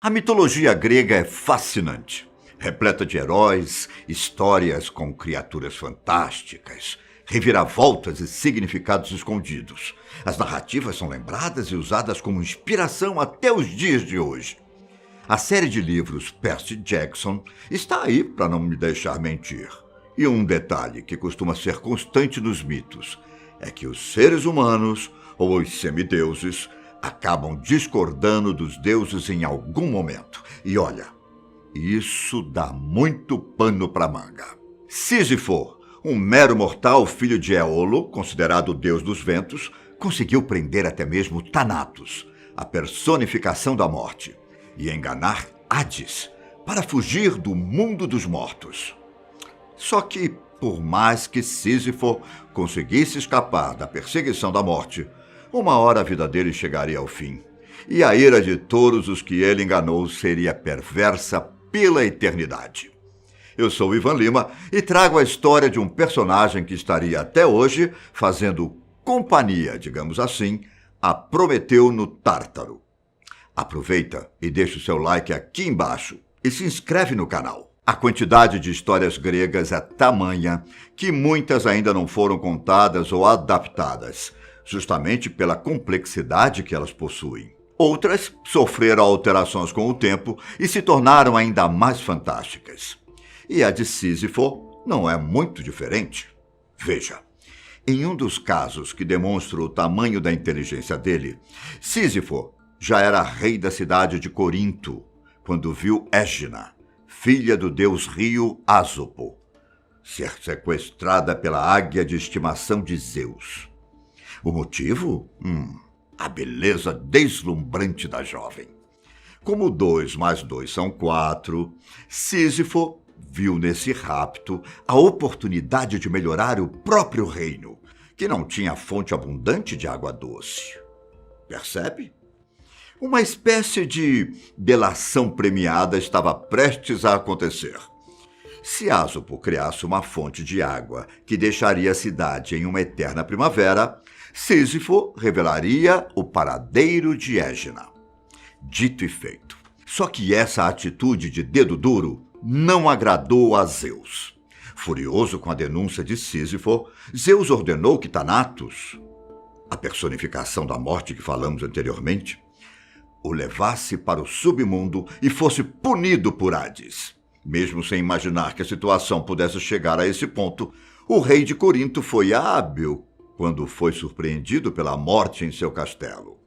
A mitologia grega é fascinante, repleta de heróis, histórias com criaturas fantásticas, reviravoltas e significados escondidos. As narrativas são lembradas e usadas como inspiração até os dias de hoje. A série de livros Percy Jackson está aí para não me deixar mentir. E um detalhe que costuma ser constante nos mitos é que os seres humanos, ou os semideuses, acabam discordando dos deuses em algum momento. E olha, isso dá muito pano para manga. Sísifo, um mero mortal filho de Éolo, considerado o deus dos ventos, conseguiu prender até mesmo Thanatos, a personificação da morte, e enganar Hades para fugir do mundo dos mortos. Só que, por mais que Sísifo conseguisse escapar da perseguição da morte, uma hora a vida dele chegaria ao fim, e a ira de todos os que ele enganou seria perversa pela eternidade. Eu sou Ivan Lima e trago a história de um personagem que estaria até hoje fazendo companhia, digamos assim, a Prometeu no Tártaro. Aproveita e deixa o seu like aqui embaixo e se inscreve no canal. A quantidade de histórias gregas é tamanha que muitas ainda não foram contadas ou adaptadas, justamente pela complexidade que elas possuem. Outras sofreram alterações com o tempo e se tornaram ainda mais fantásticas. E a de Sísifo não é muito diferente. Veja, em um dos casos que demonstra o tamanho da inteligência dele, Sísifo já era rei da cidade de Corinto, quando viu Égina, filha do deus rio Ásopo, ser sequestrada pela águia de estimação de Zeus. O motivo? A beleza deslumbrante da jovem. Como 2 mais 2 são 4, Sísifo viu nesse rapto a oportunidade de melhorar o próprio reino, que não tinha fonte abundante de água doce. Percebe? Uma espécie de delação premiada estava prestes a acontecer. Se Ásopo criasse uma fonte de água que deixaria a cidade em uma eterna primavera, Sísifo revelaria o paradeiro de Égina. Dito e feito. Só que essa atitude de dedo duro não agradou a Zeus. Furioso com a denúncia de Sísifo, Zeus ordenou que Thanatos, a personificação da morte que falamos anteriormente, o levasse para o submundo e fosse punido por Hades. Mesmo sem imaginar que a situação pudesse chegar a esse ponto, o rei de Corinto foi hábil quando foi surpreendido pela morte em seu castelo.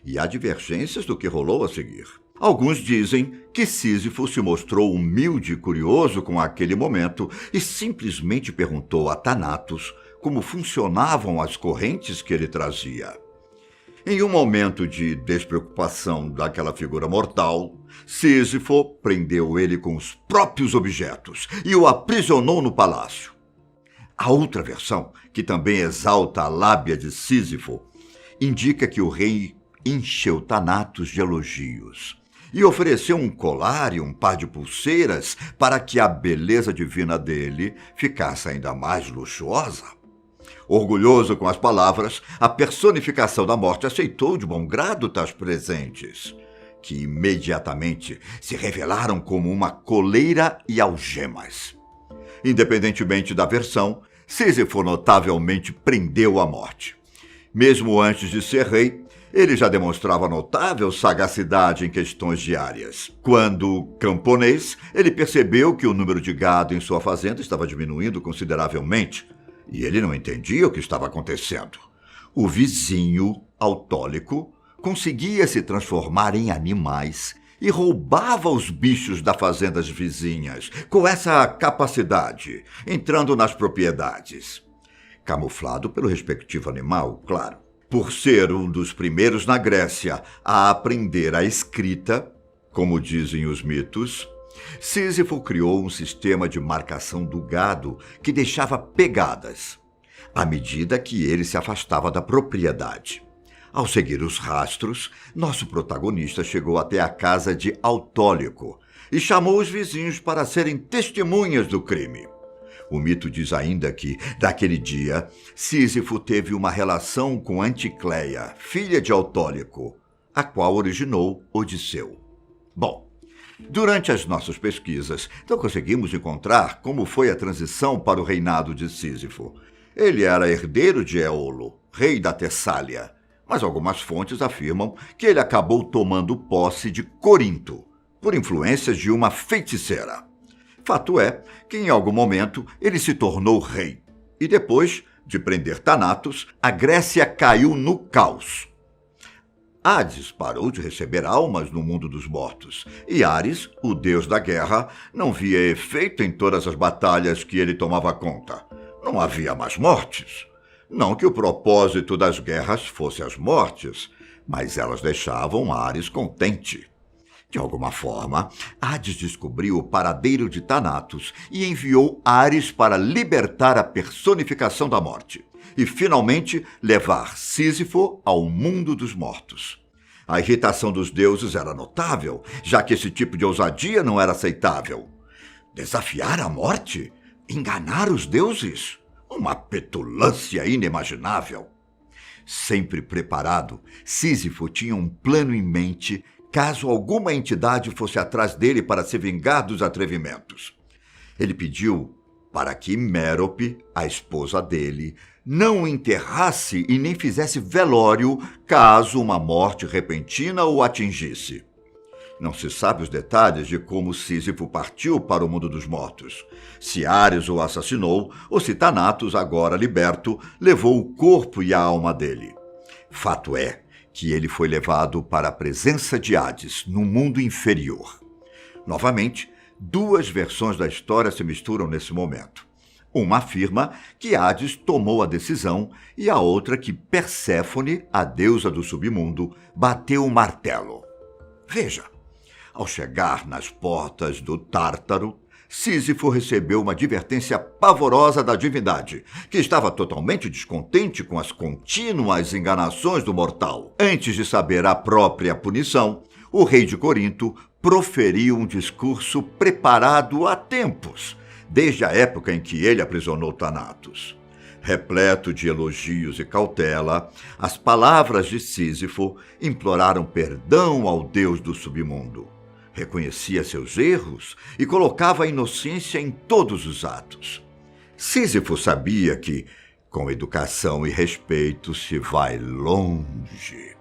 E há divergências do que rolou a seguir. Alguns dizem que Sísifo se mostrou humilde e curioso com aquele momento e simplesmente perguntou a Thanatos como funcionavam as correntes que ele trazia. Em um momento de despreocupação daquela figura mortal, Sísifo prendeu ele com os próprios objetos e o aprisionou no palácio. A outra versão, que também exalta a lábia de Sísifo, indica que o rei encheu Thanatos de elogios e ofereceu um colar e um par de pulseiras para que a beleza divina dele ficasse ainda mais luxuosa. Orgulhoso com as palavras, a personificação da morte aceitou de bom grado tais presentes, que imediatamente se revelaram como uma coleira e algemas. Independentemente da versão, Sísifo notavelmente prendeu a morte. Mesmo antes de ser rei, ele já demonstrava notável sagacidade em questões diárias. Quando camponês, ele percebeu que o número de gado em sua fazenda estava diminuindo consideravelmente, e ele não entendia o que estava acontecendo. O vizinho, Autólico, conseguia se transformar em animais e roubava os bichos das fazendas vizinhas, com essa capacidade, entrando nas propriedades. Camuflado pelo respectivo animal, claro. Por ser um dos primeiros na Grécia a aprender a escrita, como dizem os mitos, Sísifo criou um sistema de marcação do gado que deixava pegadas, à medida que ele se afastava da propriedade. Ao seguir os rastros, nosso protagonista chegou até a casa de Autólico e chamou os vizinhos para serem testemunhas do crime. O mito diz ainda que, naquele dia, Sísifo teve uma relação com Anticleia, filha de Autólico, a qual originou Odisseu. Bom, durante as nossas pesquisas, não conseguimos encontrar como foi a transição para o reinado de Sísifo. Ele era herdeiro de Éolo, rei da Tessália, mas algumas fontes afirmam que ele acabou tomando posse de Corinto, por influências de uma feiticeira. Fato é que, em algum momento, ele se tornou rei, e depois de prender Thanatos, a Grécia caiu no caos. Hades parou de receber almas no mundo dos mortos, e Ares, o deus da guerra, não via efeito em todas as batalhas que ele tomava conta. Não havia mais mortes. Não que o propósito das guerras fosse as mortes, mas elas deixavam Ares contente. De alguma forma, Hades descobriu o paradeiro de Thanatos e enviou Ares para libertar a personificação da morte e, finalmente, levar Sísifo ao mundo dos mortos. A irritação dos deuses era notável, já que esse tipo de ousadia não era aceitável. Desafiar a morte? Enganar os deuses? Uma petulância inimaginável. Sempre preparado, Sísifo tinha um plano em mente caso alguma entidade fosse atrás dele para se vingar dos atrevimentos. Ele pediu para que Mérope, a esposa dele, não o enterrasse e nem fizesse velório caso uma morte repentina o atingisse. Não se sabe os detalhes de como Sísifo partiu para o mundo dos mortos. Se Ares o assassinou ou se Thanatos, agora liberto, levou o corpo e a alma dele. Fato é que ele foi levado para a presença de Hades, no mundo inferior. Novamente, duas versões da história se misturam nesse momento. Uma afirma que Hades tomou a decisão e a outra que Perséfone, a deusa do submundo, bateu o martelo. Veja, ao chegar nas portas do Tártaro, Sísifo recebeu uma advertência pavorosa da divindade, que estava totalmente descontente com as contínuas enganações do mortal. Antes de saber a própria punição, o rei de Corinto proferiu um discurso preparado há tempos, desde a época em que ele aprisionou Thanatos. Repleto de elogios e cautela, as palavras de Sísifo imploraram perdão ao deus do submundo. Reconhecia seus erros e colocava a inocência em todos os atos. Sísifo sabia que, com educação e respeito, se vai longe.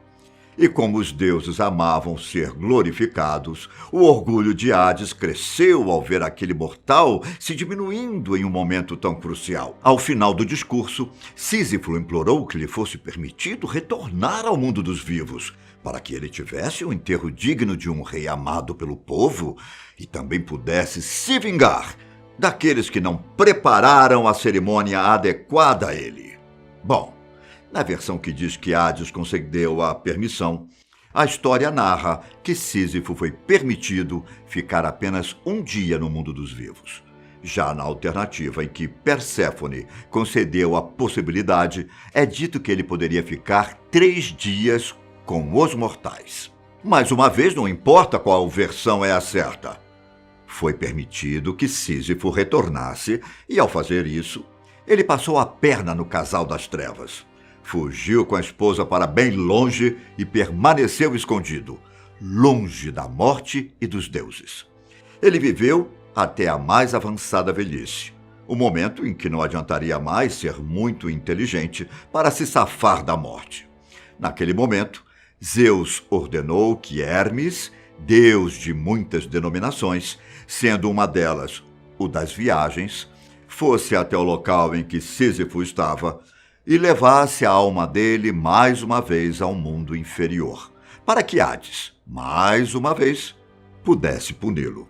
E como os deuses amavam ser glorificados, o orgulho de Hades cresceu ao ver aquele mortal se diminuindo em um momento tão crucial. Ao final do discurso, Sísifo implorou que lhe fosse permitido retornar ao mundo dos vivos, para que ele tivesse um enterro digno de um rei amado pelo povo e também pudesse se vingar daqueles que não prepararam a cerimônia adequada a ele. Bom, na versão que diz que Hades concedeu a permissão, a história narra que Sísifo foi permitido ficar apenas um dia no mundo dos vivos. Já na alternativa em que Perséfone concedeu a possibilidade, é dito que ele poderia ficar 3 dias com os mortais. Mais uma vez, não importa qual versão é a certa. Foi permitido que Sísifo retornasse e, ao fazer isso, ele passou a perna no casal das trevas. Fugiu com a esposa para bem longe e permaneceu escondido, longe da morte e dos deuses. Ele viveu até a mais avançada velhice, o momento em que não adiantaria mais ser muito inteligente para se safar da morte. Naquele momento, Zeus ordenou que Hermes, deus de muitas denominações, sendo uma delas o das viagens, fosse até o local em que Sísifo estava e levasse a alma dele mais uma vez ao mundo inferior, para que Hades, mais uma vez, pudesse puni-lo.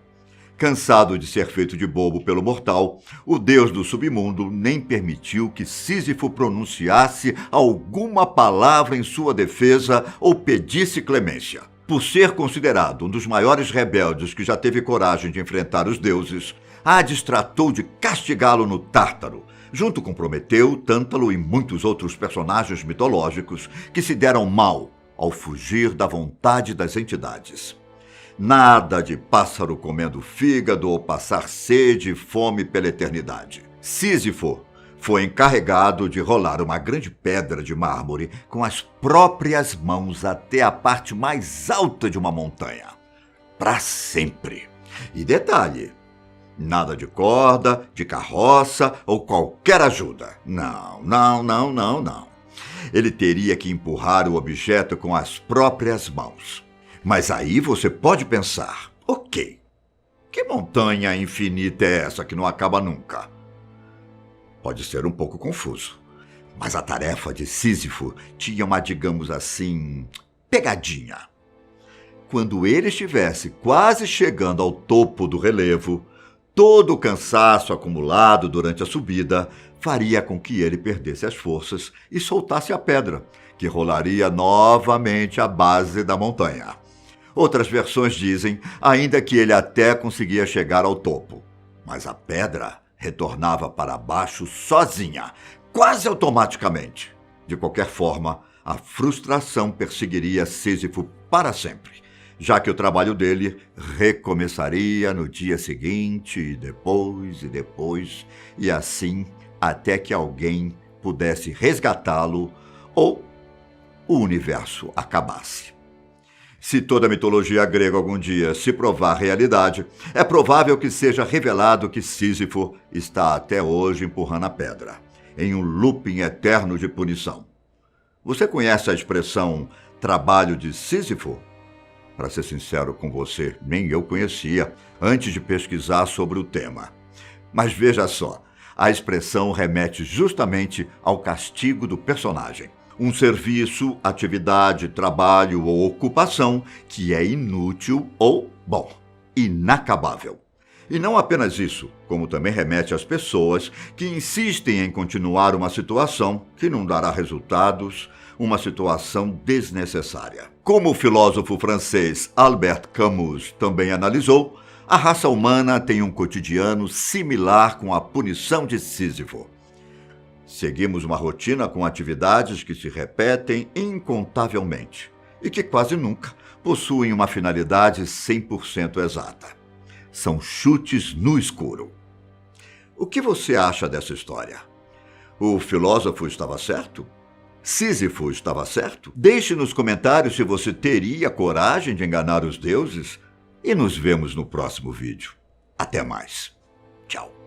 Cansado de ser feito de bobo pelo mortal, o deus do submundo nem permitiu que Sísifo pronunciasse alguma palavra em sua defesa ou pedisse clemência. Por ser considerado um dos maiores rebeldes que já teve coragem de enfrentar os deuses, Hades tratou de castigá-lo no Tártaro, junto com Prometeu, Tântalo e muitos outros personagens mitológicos que se deram mal ao fugir da vontade das entidades. Nada de pássaro comendo fígado ou passar sede e fome pela eternidade. Sísifo foi encarregado de rolar uma grande pedra de mármore com as próprias mãos até a parte mais alta de uma montanha. para sempre. E detalhe, nada de corda, de carroça ou qualquer ajuda. Não, não, não, não, não. Ele teria que empurrar o objeto com as próprias mãos. Mas aí você pode pensar, ok, que montanha infinita é essa que não acaba nunca? Pode ser um pouco confuso, mas a tarefa de Sísifo tinha uma, digamos assim, pegadinha. Quando ele estivesse quase chegando ao topo do relevo, todo o cansaço acumulado durante a subida faria com que ele perdesse as forças e soltasse a pedra, que rolaria novamente à base da montanha. Outras versões dizem ainda que ele até conseguia chegar ao topo, mas a pedra retornava para baixo sozinha, quase automaticamente. De qualquer forma, a frustração perseguiria Sísifo para sempre, já que o trabalho dele recomeçaria no dia seguinte, e depois, e assim até que alguém pudesse resgatá-lo ou o universo acabasse. Se toda a mitologia grega algum dia se provar realidade, é provável que seja revelado que Sísifo está até hoje empurrando a pedra, em um looping eterno de punição. Você conhece a expressão trabalho de Sísifo? Para ser sincero com você, nem eu conhecia antes de pesquisar sobre o tema. Mas veja só, a expressão remete justamente ao castigo do personagem. Um serviço, atividade, trabalho ou ocupação que é inútil ou, bom, inacabável. E não apenas isso, como também remete às pessoas que insistem em continuar uma situação que não dará resultados, uma situação desnecessária. Como o filósofo francês Albert Camus também analisou, a raça humana tem um cotidiano similar com a punição de Sísifo. Seguimos uma rotina com atividades que se repetem incontavelmente e que quase nunca possuem uma finalidade 100% exata. São chutes no escuro. O que você acha dessa história? O filósofo estava certo? Sísifo estava certo? Deixe nos comentários se você teria coragem de enganar os deuses e nos vemos no próximo vídeo. Até mais. Tchau.